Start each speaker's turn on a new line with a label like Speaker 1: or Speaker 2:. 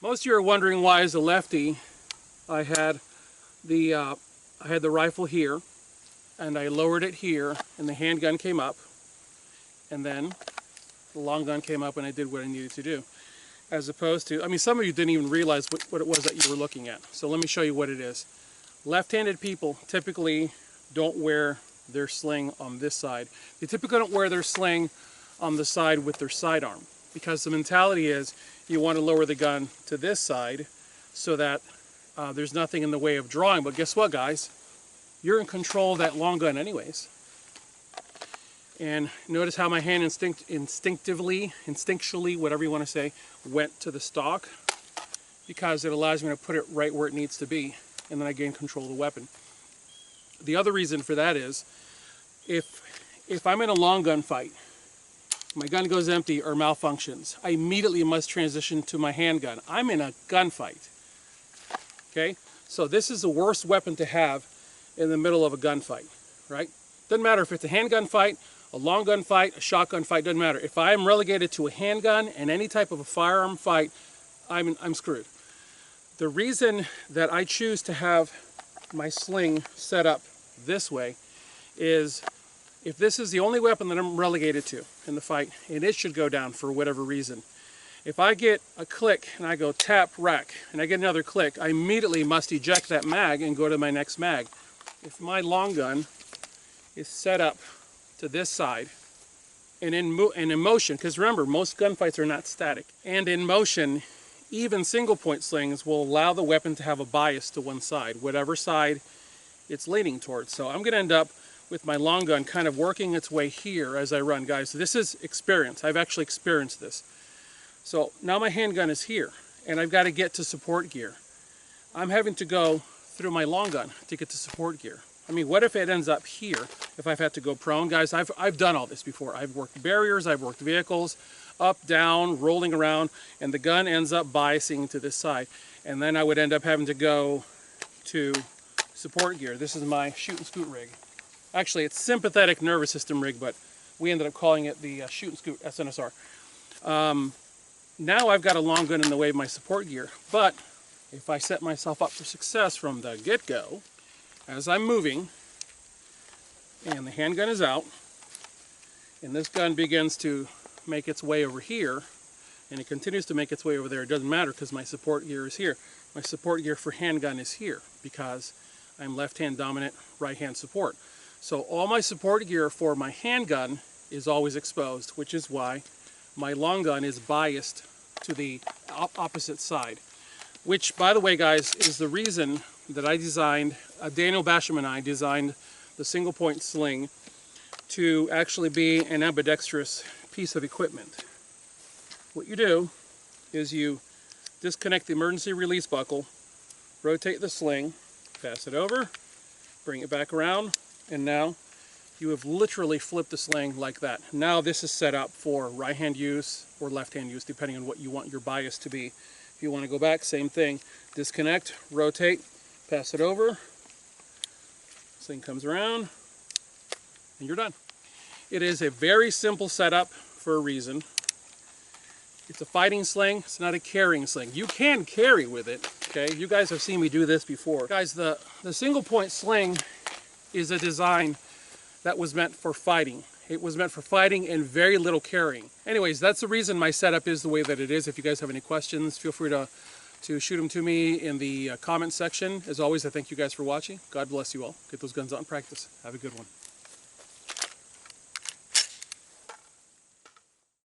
Speaker 1: Most of you are wondering why, as a lefty, I had the rifle here, and I lowered it here, and the handgun came up, and then the long gun came up, and I did what I needed to do. As opposed to, I mean, some of you didn't even realize what it was that you were looking at. So let me show you what it is. Left-handed people typically don't wear their sling on this side. They typically don't wear their sling on the side with their sidearm, because the mentality is you want to lower the gun to this side so that there's nothing in the way of drawing. But guess what, guys? You're in control of that long gun anyways. And notice how my hand instinctually, whatever you want to say, went to the stock, because it allows me to put it right where it needs to be, and then I gain control of the weapon. The other reason for that is, if I'm in a long gun fight, my gun goes empty or malfunctions, I immediately must transition to my handgun. I'm in a gunfight. Okay? So this is the worst weapon to have in the middle of a gunfight, right? Doesn't matter if it's a handgun fight, a long gun fight, a shotgun fight, doesn't matter. If I am relegated to a handgun and any type of a firearm fight, I'm screwed. The reason that I choose to have my sling set up this way is, if this is the only weapon that I'm relegated to in the fight, and it should go down for whatever reason, if I get a click and I go tap, rack, and I get another click, I immediately must eject that mag and go to my next mag. If my long gun is set up to this side, and in motion, because remember, most gunfights are not static, and in motion, even single point slings will allow the weapon to have a bias to one side, whatever side it's leaning towards. So I'm going to end up with my long gun kind of working its way here as I run. Guys, this is experience. I've actually experienced this. So now my handgun is here, and I've got to get to support gear. I'm having to go through my long gun to get to support gear. I mean, what if it ends up here, if I've had to go prone? Guys, I've done all this before. I've worked barriers, I've worked vehicles, up, down, rolling around, and the gun ends up biasing to this side. And then I would end up having to go to support gear. This is my shoot and scoot rig. Actually, it's sympathetic nervous system rig, but we ended up calling it the shoot and scoot SNSR. Now I've got a long gun in the way of my support gear, but if I set myself up for success from the get-go, as I'm moving, and the handgun is out, and this gun begins to make its way over here, and it continues to make its way over there, it doesn't matter because my support gear is here. My support gear for handgun is here because I'm left-hand dominant, right-hand support. So all my support gear for my handgun is always exposed, which is why my long gun is biased to the opposite side. Which, by the way, guys, is the reason that I designed, Daniel Basham and I designed the single point sling to actually be an ambidextrous piece of equipment. What you do is you disconnect the emergency release buckle, rotate the sling, pass it over, bring it back around, and now you have literally flipped the sling like that. Now this is set up for right hand use or left hand use, depending on what you want your bias to be. If you want to go back, same thing. Disconnect, rotate, pass it over, sling comes around, and you're done. It is a very simple setup for a reason. It's a fighting sling, it's not a carrying sling. You can carry with it, okay? You guys have seen me do this before. Guys, the single point sling is a design that was meant for fighting. It was meant for fighting and very little carrying. Anyways, that's the reason my setup is the way that it is. If you guys have any questions, feel free to shoot them to me in the comment section. As always, I thank you guys for watching. God bless you all. Get those guns out and practice. Have a good one.